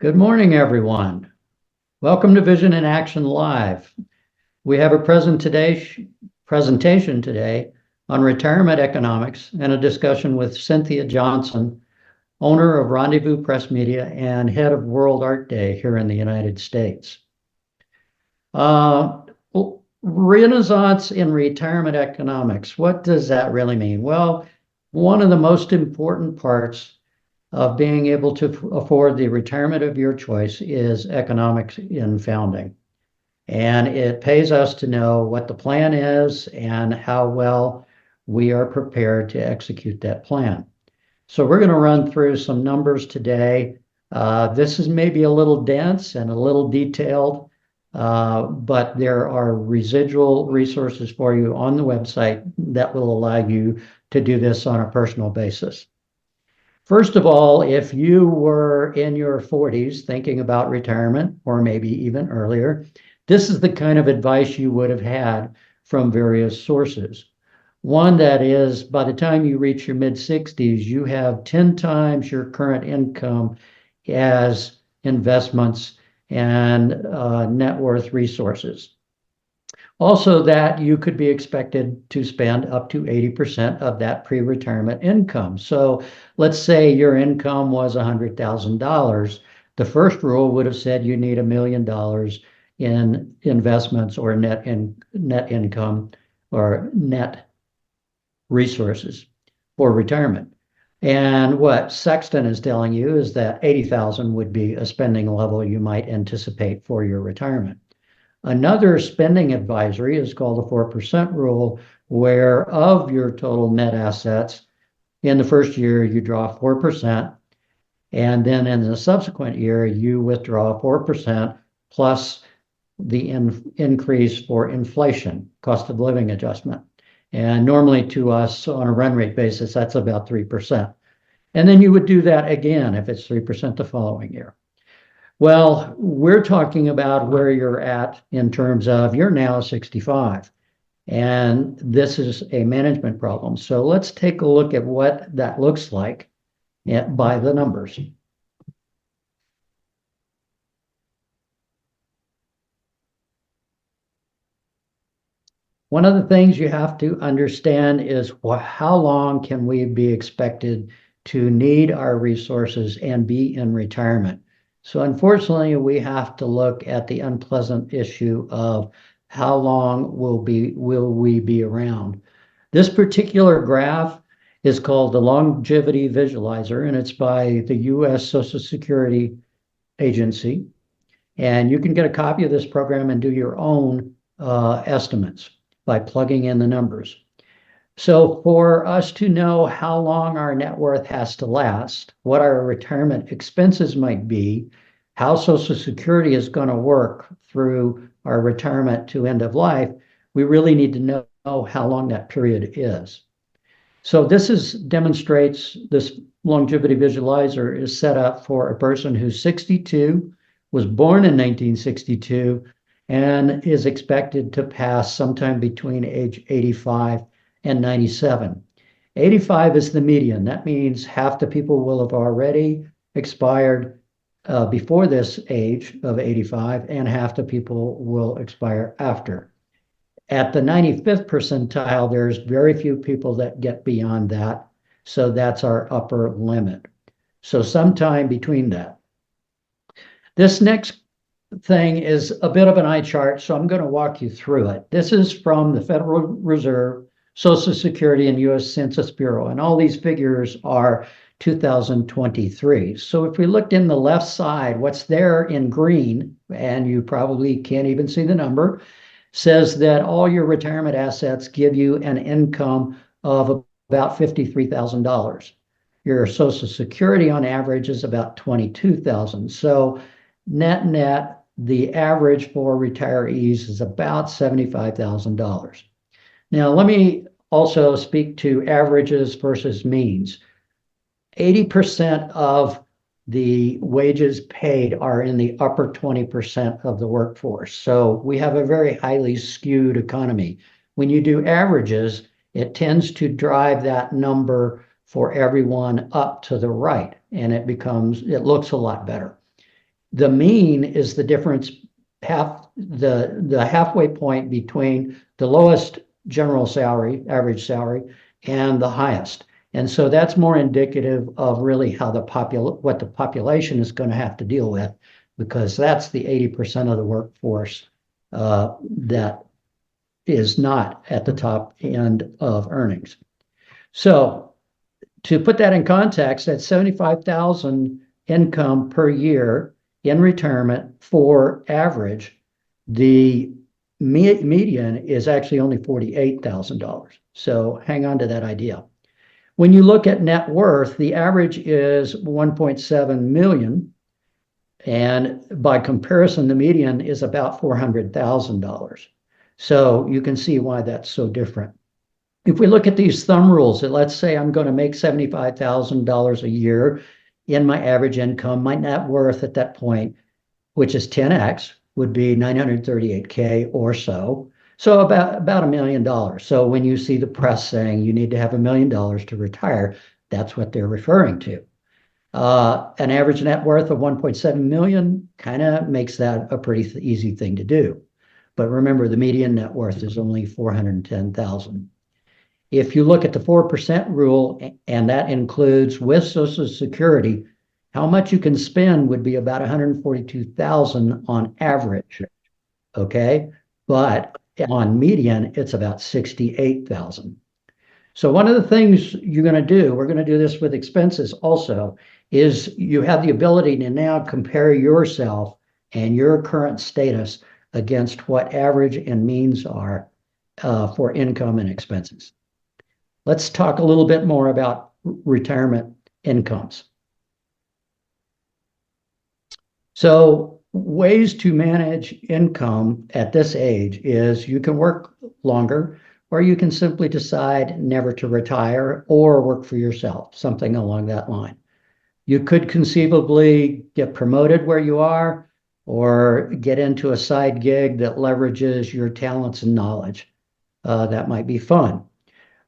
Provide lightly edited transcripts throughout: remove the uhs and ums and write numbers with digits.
Good morning, everyone. Welcome to Vision in Action Live. We have a presentation today on retirement economics and a discussion with Cynthia Johnson, owner of Rendezvous Press Media and head of World Art Day here in the United States. Renaissance in retirement economics. What does that really mean? Well, one of the most important parts of being able to afford the retirement of your choice is economics in founding. And it pays us to know what the plan is and how well we are prepared to execute that plan. So we're going to run through some numbers today. This is maybe a little dense and a little detailed, but there are residual resources for you on the website that will allow you to do this on a personal basis. First of all, if you were in your 40s thinking about retirement, or maybe even earlier, this is the kind of advice you would have had from various sources. One that is, by the time you reach your mid-60s, you have 10 times your current income as investments and net worth resources. Also, that you could be expected to spend up to 80% of that pre-retirement income. So let's say your income was $100,000. The first rule would have said you need $1 million in investments or net income or net resources for retirement. And what Sexton is telling you is that 80,000 would be a spending level you might anticipate for your retirement. Another spending advisory is called the 4% rule, where of your total net assets, in the first year, you draw 4%, and then in the subsequent year, you withdraw 4% plus the increase for inflation, cost of living adjustment. And normally to us on a run rate basis, that's about 3%. And then you would do that again if it's 3% the following year. Well, we're talking about where you're at in terms of you're now 65, and this is a management problem. So let's take a look at what that looks like by the numbers. One of the things you have to understand is how long can we be expected to need our resources and be in retirement? So unfortunately, we have to look at the unpleasant issue of how long will we be around. This particular graph is called the Longevity Visualizer, and it's by the U.S. Social Security Agency. And you can get a copy of this program and do your own estimates by plugging in the numbers. So for us to know how long our net worth has to last, what our retirement expenses might be, how Social Security is going to work through our retirement to end of life, we really need to know how long that period is. So this demonstrates this longevity visualizer is set up for a person who's 62, was born in 1962, and is expected to pass sometime between age 85 and 97. 85 is the median. That means half the people will have already expired before this age of 85, and half the people will expire after. At the 95th percentile, there's very few people that get beyond that. So that's our upper limit. So sometime between that. This next thing is a bit of an eye chart, so I'm going to walk you through it. This is from the Federal Reserve, Social Security, and U.S. Census Bureau, and all these figures are 2023. So if we looked in the left side, what's there in green, and you probably can't even see the number, says that all your retirement assets give you an income of about $53,000. Your Social Security on average is about $22,000. So net, the average for retirees is about $75,000. Now, let me also speak to averages versus means. 80% of the wages paid are in the upper 20% of the workforce. So we have a very highly skewed economy. When you do averages, it tends to drive that number for everyone up to the right, and it looks a lot better. The mean is the difference, the halfway point between the lowest general salary, average salary, and the highest. And so that's more indicative of really how what the population is going to have to deal with, because that's the 80% of the workforce that is not at the top end of earnings. So to put that in context, that's 75,000 income per year in retirement for average. The median is actually only $48,000. So hang on to that idea. When you look at net worth, the average is 1.7 million. And by comparison, the median is about $400,000. So you can see why that's so different. If we look at these thumb rules, that let's say I'm going to make $75,000 a year in my average income, my net worth at that point, which is 10x, would be 938K or so. So about $1 million. So when you see the press saying you need to have $1 million to retire, that's what they're referring to. An average net worth of 1.7 million kind of makes that a pretty easy thing to do. But remember, the median net worth is only 410,000. If you look at the 4% rule, and that includes with Social Security, how much you can spend would be about 142,000 on average. Okay, but on median, it's about 68,000. So one of the things you're going to do, we're going to do this with expenses also, is you have the ability to now compare yourself and your current status against what average and means are for income and expenses. Let's talk a little bit more about retirement incomes. So ways to manage income at this age is you can work longer, or you can simply decide never to retire or work for yourself, something along that line. You could conceivably get promoted where you are, or get into a side gig that leverages your talents and knowledge. That might be fun.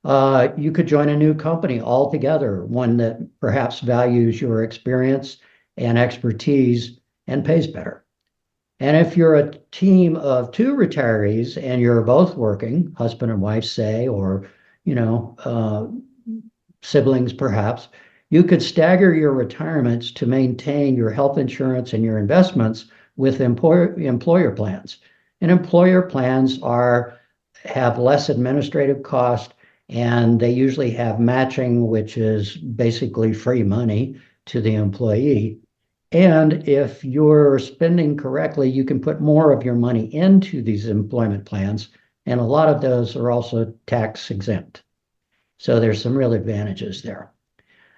You could join a new company altogether, one that perhaps values your experience and expertise and pays better. And if you're a team of two retirees and you're both working, husband and wife say, or siblings perhaps, you could stagger your retirements to maintain your health insurance and your investments with employer plans. And employer plans have less administrative cost, and they usually have matching, which is basically free money to the employee. And if you're spending correctly, you can put more of your money into these employment plans, and a lot of those are also tax exempt. So there's some real advantages there.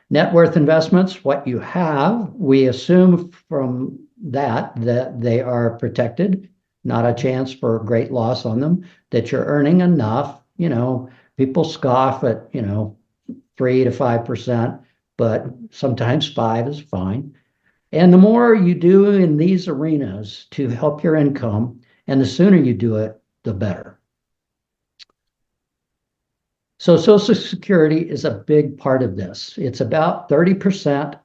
Net worth investments, what you have, we assume from that they are protected, not a chance for a great loss on them, that you're earning enough. People scoff at 3 to 5%, but sometimes 5 is fine. And the more you do in these arenas to help your income, and the sooner you do it, the better. So Social Security is a big part of this. It's about 30%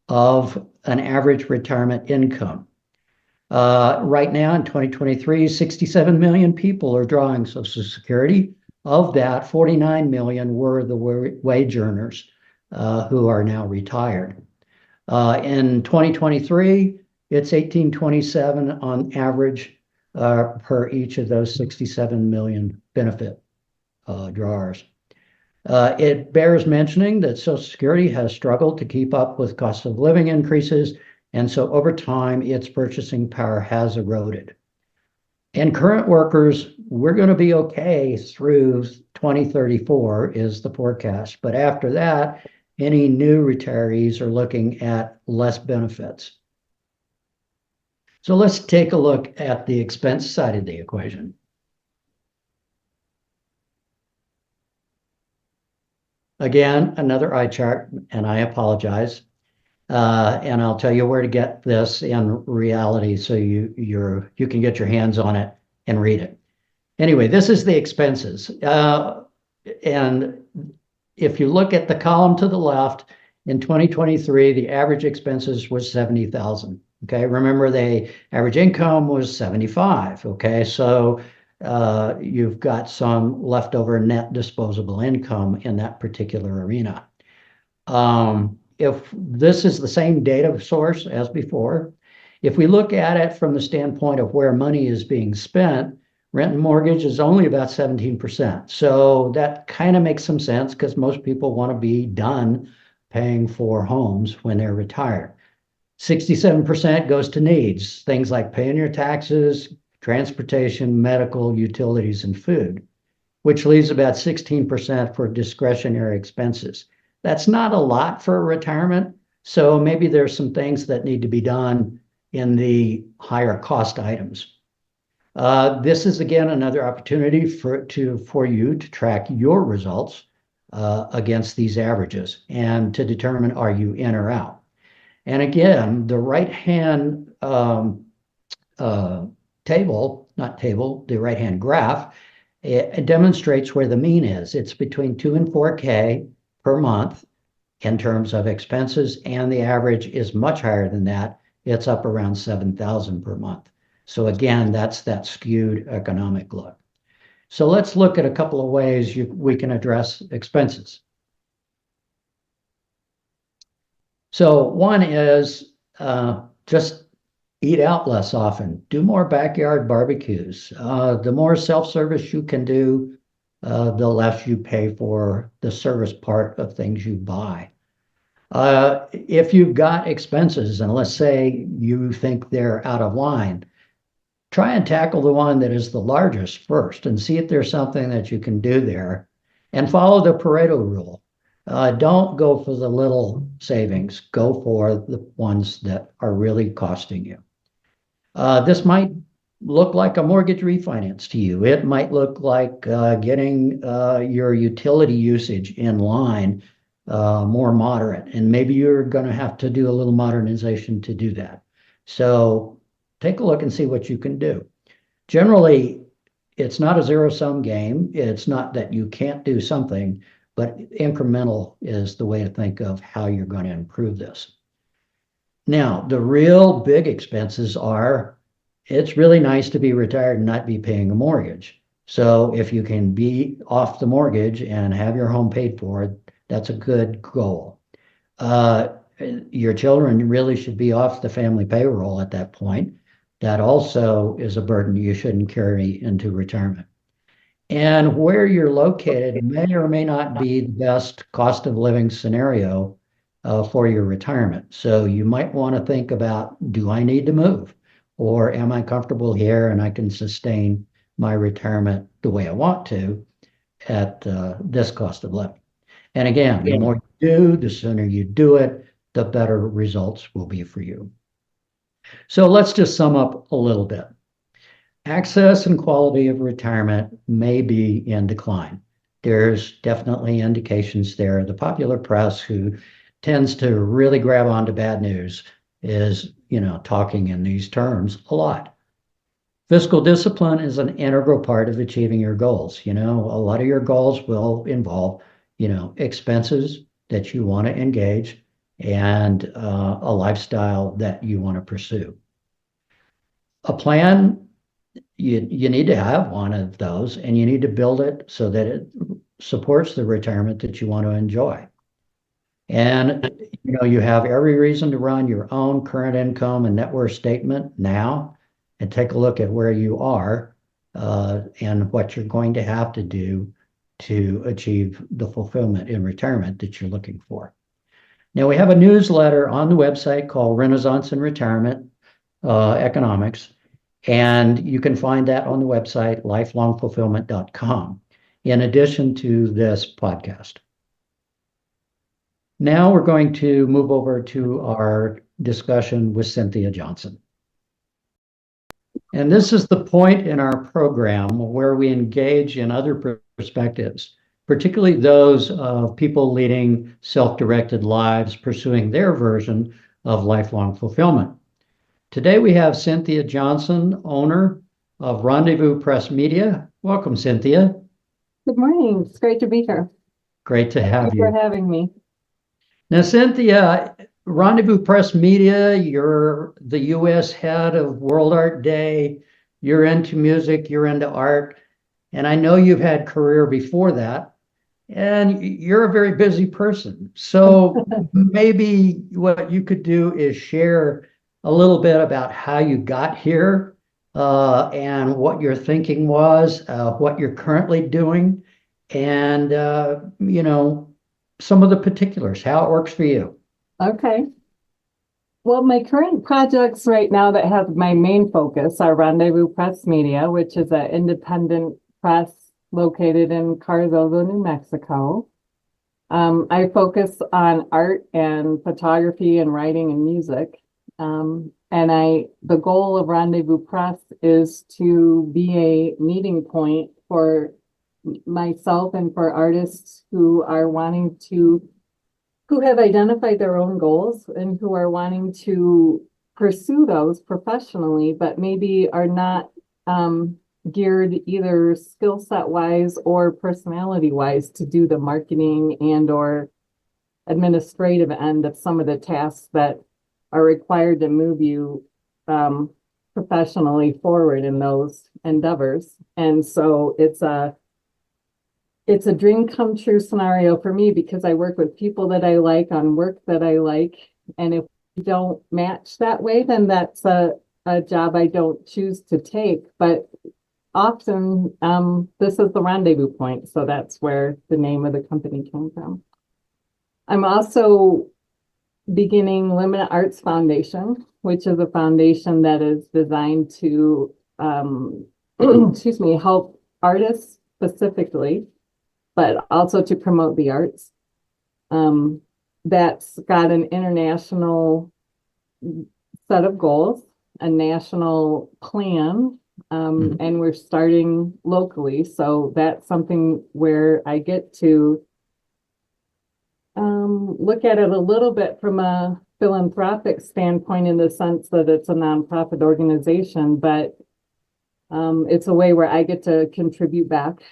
of an average retirement income. Right now in 2023, 67 million people are drawing Social Security. Of that, 49 million were the wage earners who are now retired. In 2023, it's 1827 on average per each of those 67 million benefit drawers. It bears mentioning that Social Security has struggled to keep up with cost of living increases, and so over time, its purchasing power has eroded. And current workers, we're going to be okay through 2034 is the forecast, but after that, any new retirees are looking at less benefits. So let's take a look at the expense side of the equation. Again, another eye chart, and I apologize. And I'll tell you where to get this in reality so you can get your hands on it and read it. Anyway, this is the expenses. And if you look at the column to the left, in 2023, the average expenses was 70,000. Okay, remember the average income was 75. Okay, so you've got some leftover net disposable income in that particular arena. If this is the same data source as before, if we look at it from the standpoint of where money is being spent, rent and mortgage is only about 17%. So that kind of makes some sense because most people want to be done paying for homes when they're retired. 67% goes to needs, things like paying your taxes, transportation, medical, utilities, and food, which leaves about 16% for discretionary expenses. That's not a lot for retirement, so maybe there's some things that need to be done in the higher cost items. This is again another opportunity for you to track your results against these averages and to determine are you in or out. And again, the right-hand the right-hand graph, it demonstrates where the mean is. It's between 2 and 4K per month in terms of expenses, and the average is much higher than that. It's up around 7,000 per month. So again, that's that skewed economic look. So let's look at a couple of ways we can address expenses. So one is just eat out less often. Do more backyard barbecues. The more self-service you can do, the less you pay for the service part of things you buy. If you've got expenses, and let's say you think they're out of line, try and tackle the one that is the largest first and see if there's something that you can do there and follow the Pareto rule. Don't go for the little savings. Go for the ones that are really costing you. This might look like a mortgage refinance to you. It might look like getting your utility usage in line, more moderate. And maybe you're going to have to do a little modernization to do that. So take a look and see what you can do. Generally, it's not a zero-sum game. It's not that you can't do something, but incremental is the way to think of how you're going to improve this. Now, the real big expenses are, it's really nice to be retired and not be paying a mortgage. So if you can be off the mortgage and have your home paid for, that's a good goal. Your children really should be off the family payroll at that point. That also is a burden you shouldn't carry into retirement. And where you're located may or may not be the best cost of living scenario for your retirement. So you might want to think about, do I need to move? Or am I comfortable here and I can sustain my retirement the way I want to at this cost of living? And again, the more you do, the sooner you do it, the better results will be for you. So let's just sum up a little bit. Access and quality of retirement may be in decline. There's definitely indications there. The popular press, who tends to really grab onto bad news, is, talking in these terms a lot. Fiscal discipline is an integral part of achieving your goals. A lot of your goals will involve, expenses that you want to engage and a lifestyle that you want to pursue. A plan, you need to have one of those, and you need to build it so that it supports the retirement that you want to enjoy. And you have every reason to run your own current income and net worth statement now and take a look at where you are and what you're going to have to do to achieve the fulfillment in retirement that you're looking for. Now, we have a newsletter on the website called Renaissance in Retirement Economics, and you can find that on the website lifelongfulfillment.com, in addition to this podcast. Now we're going to move over to our discussion with Cynthia Johnson. And this is the point in our program where we engage in other perspectives, particularly those of people leading self-directed lives, pursuing their version of lifelong fulfillment. Today we have Cynthia Johnson, owner of Rendezvous Press Media. Welcome, Cynthia. Good morning. It's great to be here. Great to have you. Thank you for having me. Now, Cynthia, Rendezvous Press Media, you're the US head of World Art Day. You're into music, you're into art. And I know you've had career before that, and you're a very busy person. So maybe what you could do is share a little bit about how you got here, and what your thinking was, what you're currently doing, and some of the particulars, how it works for you. Okay. Well, my current projects right now that have my main focus are Rendezvous Press Media, which is an independent press located in Carrizozo, New Mexico. I focus on art and photography and writing and music. The goal of Rendezvous Press is to be a meeting point for myself and for artists who have identified their own goals and who are wanting to pursue those professionally, but maybe are not geared either skill set wise or personality wise to do the marketing and or administrative end of some of the tasks that are required to move you professionally forward in those endeavors. And so it's a dream come true scenario for me because I work with people that I like on work that I like. And if we don't match that way, then that's a job I don't choose to take. But often this is the rendezvous point. So that's where the name of the company came from. I'm also beginning Lumina Arts Foundation, which is a foundation that is designed to, excuse me, help artists specifically, but also to promote the arts. That's got an international set of goals, a national plan, and we're starting locally. So that's something where I get to look at it a little bit from a philanthropic standpoint in the sense that it's a nonprofit organization, but it's a way where I get to contribute back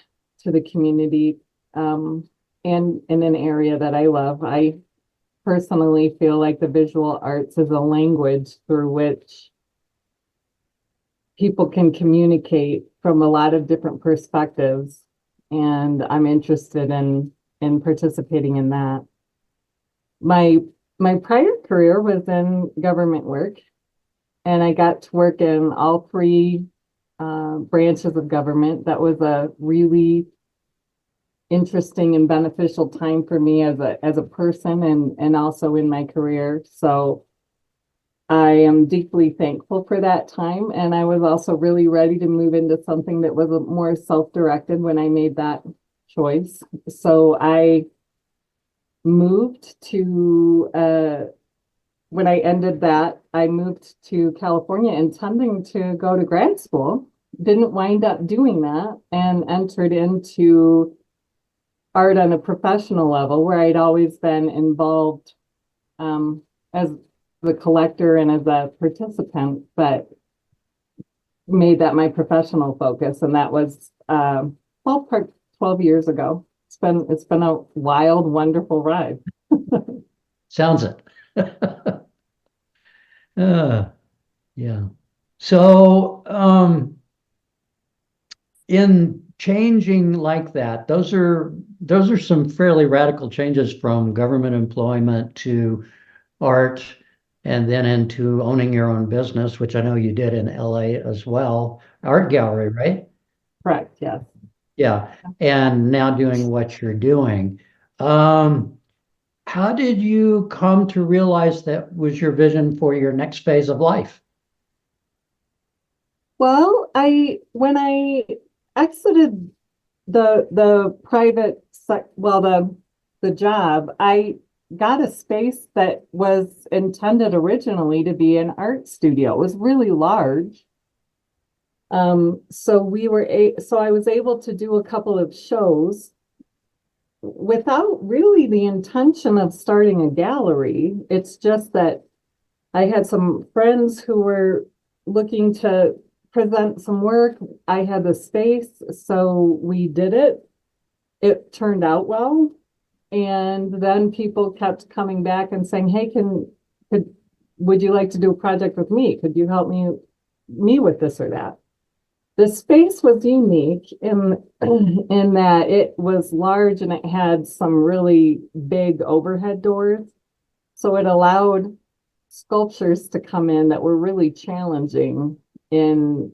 to the community and in an area that I love. I personally feel like the visual arts is a language through which people can communicate from a lot of different perspectives, and I'm interested in participating in that. My prior career was in government work, and I got to work in all three branches of government. That was a really interesting and beneficial time for me as a person and also in my career. So I am deeply thankful for that time. And I was also really ready to move into something that was more self-directed when I made that choice. So I moved to when I ended that, I moved to California intending to go to grad school. Didn't wind up doing that and entered into art on a professional level where I'd always been involved as the collector and as a participant, but made that my professional focus. And that was 12 years ago. It's been a wild, wonderful ride. Sounds it. Yeah. So, in changing like that, those are some fairly radical changes from government employment to art and then into owning your own business, which I know you did in LA as well. Art gallery, right? Correct, yes. Yeah. And now doing what you're doing. Um, how did you come to realize that was your vision for your next phase of life? Well, when I exited the private the job, I got a space that was intended originally to be an art studio. It was really large. So I was able to do a couple of shows without really the intention of starting a gallery. It's just that I had some friends who were looking to present some work. I had the space, so we did it. It turned out well. And then people kept coming back and saying, hey, would you like to do a project with me? Could you help me with this or that? The space was unique in that it was large and it had some really big overhead doors. So it allowed sculptures to come in that were really challenging in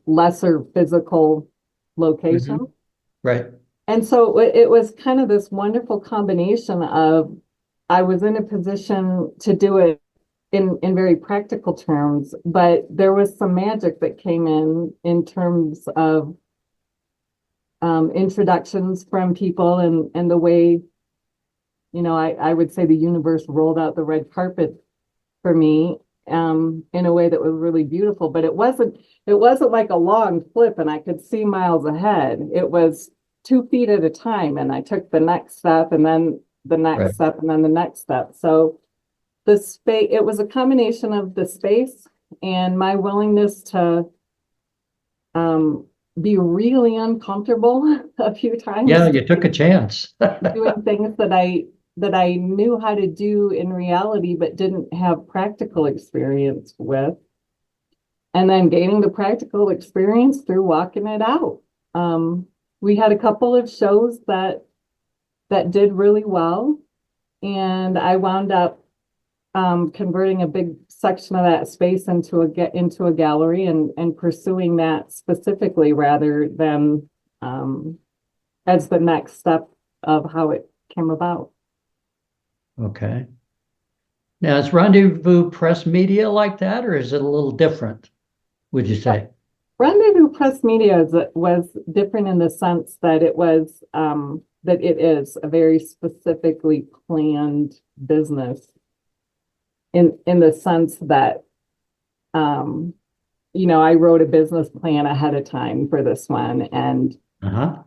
lesser physical locations. Right. And so it was kind of this wonderful combination of I was in a position to do it in very practical terms, but there was some magic that came in terms of introductions from people and the way, I would say the universe rolled out the red carpet for me in a way that was really beautiful. But it wasn't like a long flip and I could see miles ahead. It was 2 feet at a time, and I took the next step and then the next Right. step and then the next step. So the space, it was a combination of the space and my willingness to be really uncomfortable a few times Yeah, you took a chance. doing things that I knew how to do in reality but didn't have practical experience with, and then gaining the practical experience through walking it out. We had a couple of shows that did really well, and I wound up converting a big section of that space into a gallery and pursuing that specifically rather than as the next step of how it came about. Okay. Now, is Rendezvous Press Media like that, or is it a little different, would you say? Rendezvous Press Media was different in the sense that that it is a very specifically planned business in the sense that I wrote a business plan ahead of time for this one, and Uh-huh.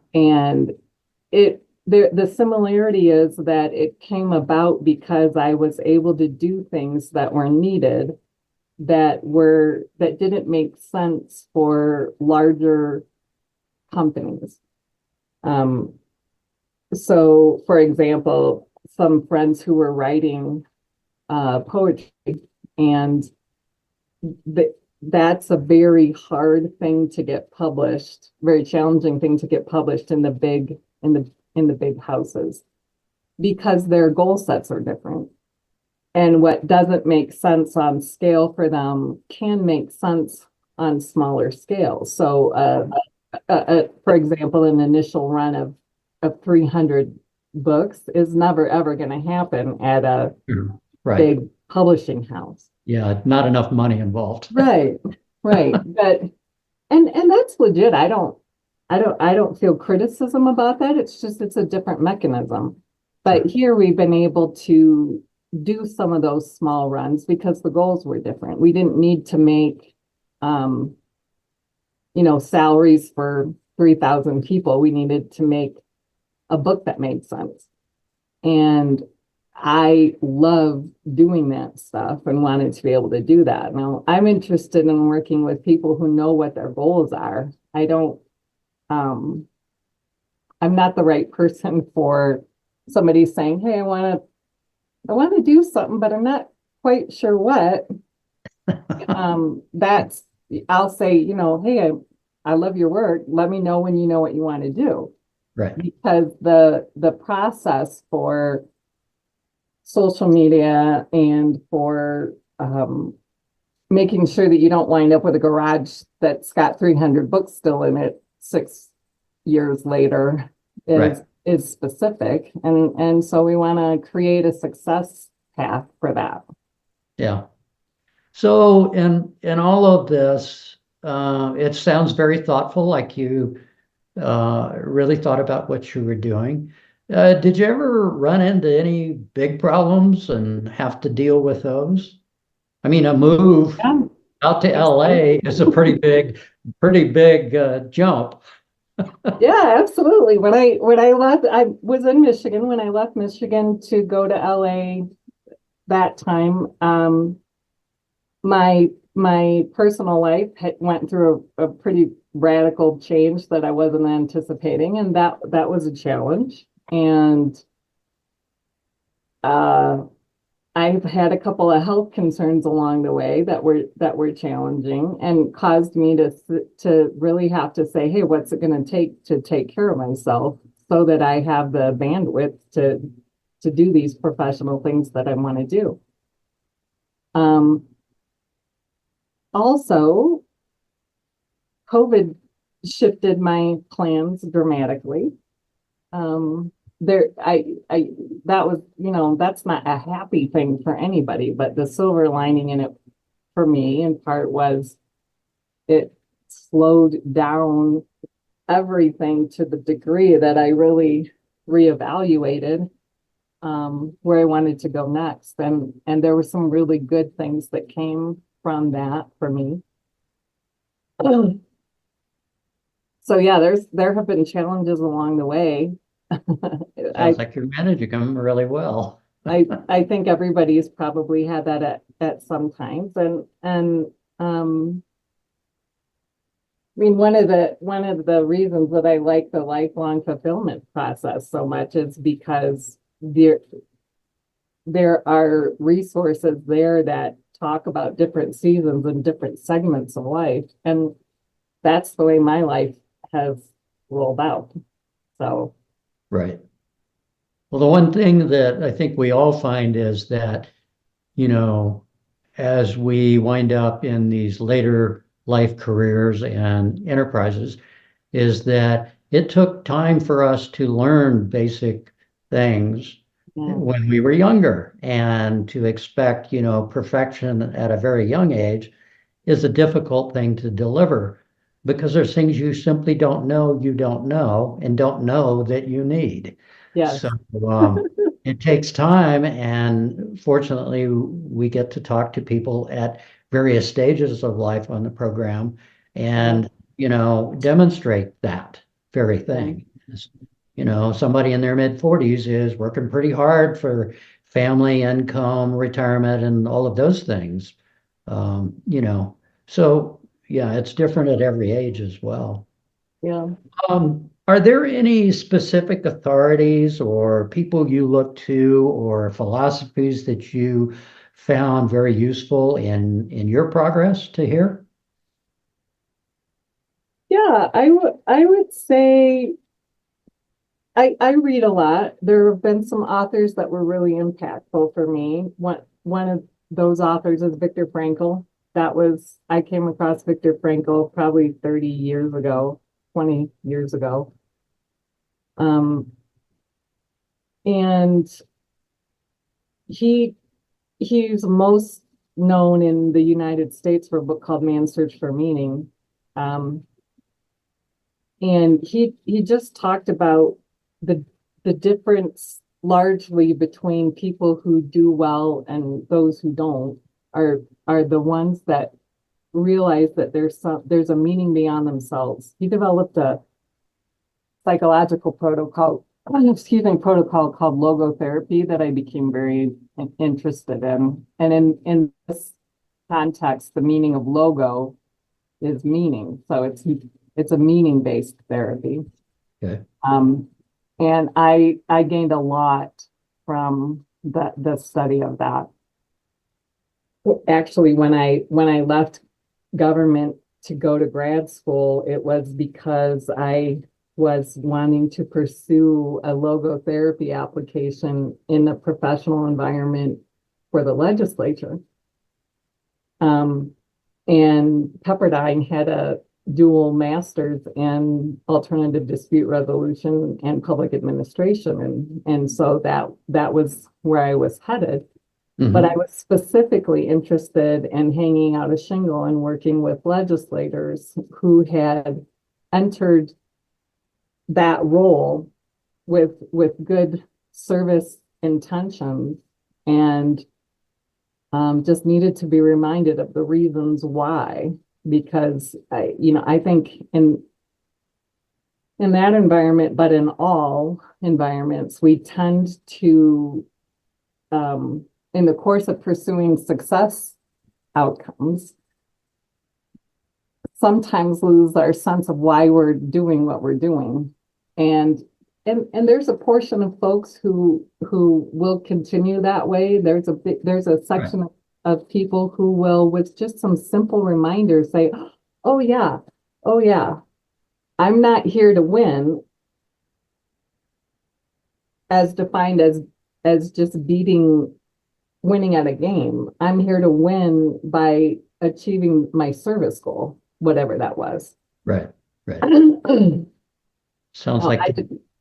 the similarity is that it came about because I was able to do things that were needed that didn't make sense for larger companies. So for example, some friends who were writing poetry, and that's a very hard thing to get published, very challenging thing to get published in the big houses, because their goal sets are different. And what doesn't make sense on scale for them can make sense on smaller scales. So, for example, an initial run of 300 books is never ever going to happen at a Sure. Right. big publishing house. Yeah, not enough money involved. Right, right. But and that's legit. I don't feel criticism about that. It's a different mechanism. But Sure. here we've been able to do some of those small runs because the goals were different. We didn't need to make salaries for 3,000 people. We needed to make a book that made sense. And I love doing that stuff and wanted to be able to do that. Now, I'm interested in working with people who know what their goals are. I'm not the right person for somebody saying, "Hey, I want to do something, but I'm not quite sure what." I'll say, "Hey, I love your work. Let me know when you know what you want to do." Right. Because the process for social media and for making sure that you don't wind up with a garage that's got 300 books still in it 6 years later Right. is specific. And so we want to create a success path for that. Yeah. So in all of this, it sounds very thoughtful, like you really thought about what you were doing. Did you ever run into any big problems and have to deal with those? I mean, a move Yeah, out to makes LA sense. is a pretty big jump. Yeah, absolutely. When I left, I was in Michigan. When I left Michigan to go to LA that time, my personal life went through a pretty radical change that I wasn't anticipating, and that was a challenge. And I've had a couple of health concerns along the way that were challenging and caused me to really have to say, hey, what's it going to take care of myself so that I have the bandwidth to do these professional things that I want to do. Also, COVID shifted my plans dramatically. There, that was, that's not a happy thing for anybody, but the silver lining in it for me in part was it slowed down everything to the degree that I really reevaluated where I wanted to go next. And there were some really good things that came from that for me. So yeah, there have been challenges along the way. Sounds like you're managing them really well. I think everybody's probably had that at some times. And I mean, one of the reasons that I like the lifelong fulfillment process so much is because there are resources there that talk about different seasons and different segments of life. And that's the way my life has rolled out. So, Right. Well, the one thing that I think we all find is that, you know, as we wind up in these later life careers and enterprises, is that it took time for us to learn basic things yeah, when we were younger, and to expect, perfection at a very young age is a difficult thing to deliver because there's things you don't know and don't know that you need. yes, So it takes time, and fortunately, we get to talk to people at various stages of life on the program yeah, and, demonstrate that very yeah, thing. Somebody in their mid 40s is working pretty hard for family, income, retirement, and all of those things. So yeah, it's different at every age as well. yeah. Are there any specific authorities or people you look to or philosophies that you found very useful in your progress to hear? Yeah, I would say I read a lot. There have been some authors that were really impactful for me. One of those authors is Viktor Frankl. I came across Viktor Frankl probably 30 years ago, 20 years ago. Um, and he he's most known in the United States for a book called Man's Search for Meaning. Um, and he just talked about the the difference largely between people who do well and those who don't are the ones that realize that there's a meaning beyond themselves. He developed a psychological protocol called logotherapy that I became very interested in. And in this context, the meaning of logo is meaning. So it's a meaning-based therapy. Okay. Um, and I gained a lot from the study of that. Actually, when I left government to go to grad school, it was because I was wanting to pursue a logotherapy application in the professional environment for the legislature. Um, and Pepperdine had a dual master's in alternative dispute resolution and public administration. And so that was where I was headed. But I was specifically interested in hanging out a shingle and working with legislators who had entered that role with good service intentions and just needed to be reminded of the reasons why. Because I think in that environment, but in all environments, we tend to in the course of pursuing success outcomes, sometimes lose our sense of why we're doing what we're doing. And and there's a portion of folks who will continue that way. There's a Right. section of people who will, with just some simple reminders, say, "Oh yeah, oh yeah, I'm not here to win, as defined as just winning at a game. I'm here to win by achieving my service goal, whatever that was." Right. Right. Well, Sounds like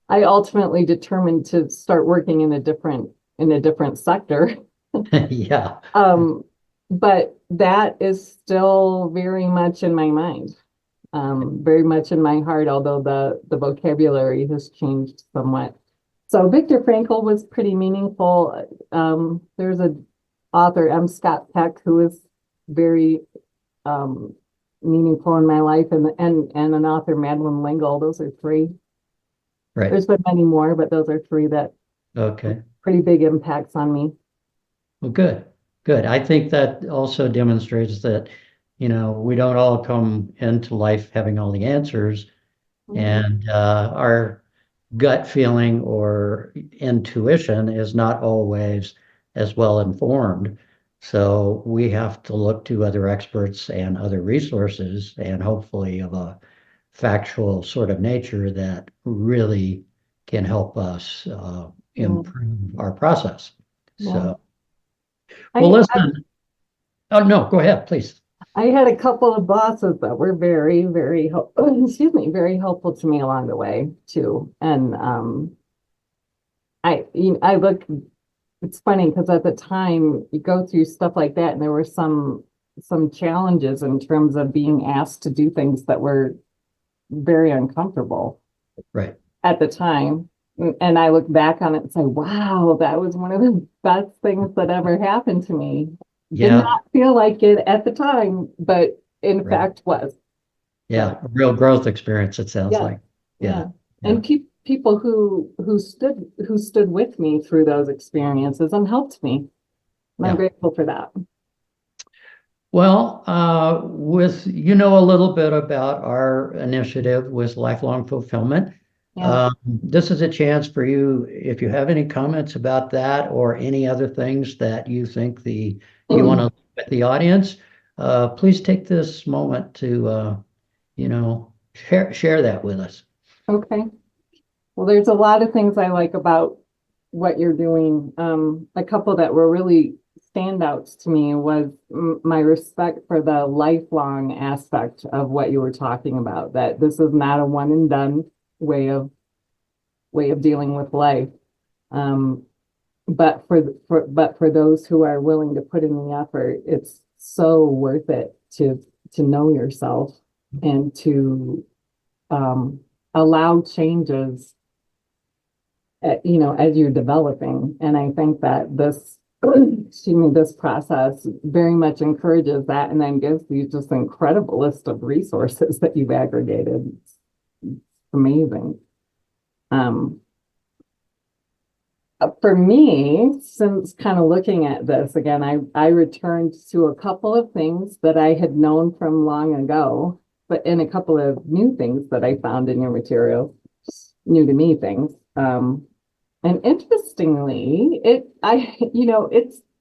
I ultimately determined to start working in a different sector. yeah. Um, but that is still very much in my mind, very much in my heart, although the vocabulary has changed somewhat. So Viktor Frankl was pretty meaningful. There's an author, M. Scott Peck, who is very um, meaningful in my life, and an author, Madeline L'Engle. Those are three. Right. There's been many more, but those are three that Okay. pretty big impacts on me. Well, good. Good. I think that also demonstrates that, we don't all come into life having all the answers, Mhm. and our gut feeling or intuition is not always as well informed. So we have to look to other experts and other resources, and hopefully of a factual sort of nature that really can help us Yeah. improve our process. Yeah. So, well, I, I listen. Oh, no, go ahead, please. I had a couple of bosses that were very, very excuse me, very helpful to me along the way too. And I look, it's funny because at the time you go through stuff like that, and there were some challenges in terms of being asked to do things that were very uncomfortable Right. at the time. And I look back on it and say, wow, that was one of the best things that ever happened to me. Did Yeah. not feel like it at the time, but in Right. fact was. Yeah. So A real growth experience, it sounds yeah, like. Yeah. yeah. Yeah. And people who stood with me through those experiences and helped me. And I'm Yeah. grateful for that. Well, a little bit about our initiative with lifelong fulfillment. Yeah. This is a chance for you, if you have any comments about that or any other things that you think you want to with the audience, please take this moment to share that with us. Okay. Well, there's a lot of things I like about what you're doing. A couple that were really standouts to me was my respect for the lifelong aspect of what you were talking about, that this is not a one and done way of dealing with life. Um, but for those who are willing to put in the effort, it's so worth it to know yourself and to um, allow changes as you're developing. And I think that this, excuse me, this process very much encourages that, and then gives you just an incredible list of resources that you've aggregated. It's amazing. Um, for me, since kind of looking at this again, I returned to a couple of things that I had known from long ago, but in a couple of new things that I found in your material, new to me things. And interestingly, it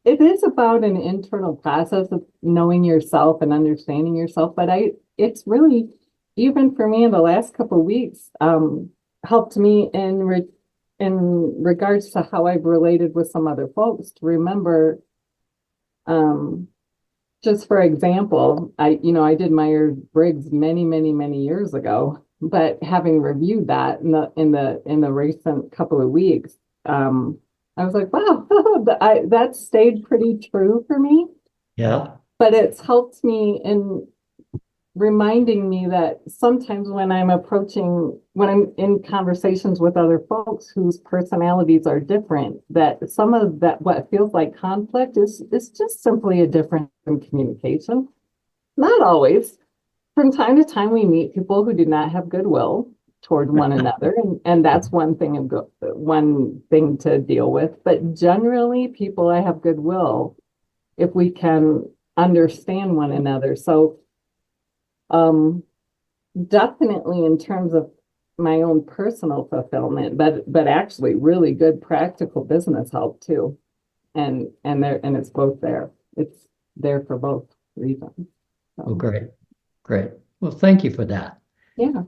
is about an internal process of knowing yourself and understanding yourself, but it's really, even for me in the last couple of weeks, helped me in regards to how I've related with some other folks to remember, um, just for example, I did Myers-Briggs many, many, many years ago, but having reviewed that in the recent couple of weeks, I was like, wow, that stayed pretty true for me. Yeah. But it's helped me in reminding me that sometimes when I'm in conversations with other folks whose personalities are different, that some of that, what feels like conflict is just simply a difference in communication. Not always. From time to time, we meet people who do not have goodwill toward one another, and that's one thing to deal with. But generally, people I have goodwill if we can understand one another. So, um, definitely in terms of my own personal fulfillment, but actually really good practical business help too. And it's both there. It's there for both reasons. Well, So, great, great. Well, thank you for that. yeah.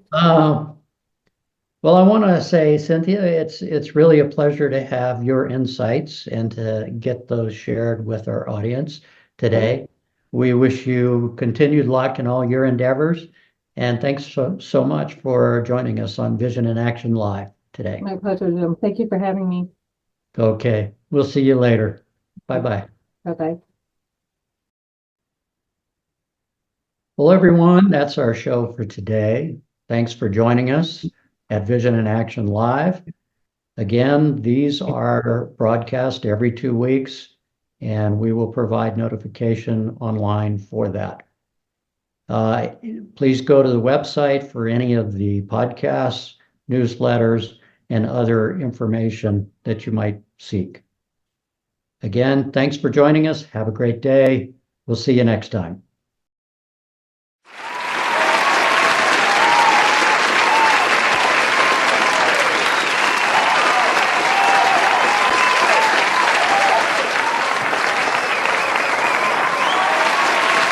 Well, I want to say, Cynthia, it's really a pleasure to have your insights and to get those shared with our audience today. We wish you continued luck in all your endeavors, and thanks so much for joining us on Vision in Action Live today. My pleasure, Jim. Thank you for having me. Okay, we'll see you later. Bye-bye. Bye-bye. Well, everyone, that's our show for today. Thanks for joining us at Vision in Action Live. Again, these are broadcast every 2 weeks, and we will provide notification online for that. Please go to the website for any of the podcasts, newsletters, and other information that you might seek. Again, thanks for joining us. Have a great day. We'll see you next time.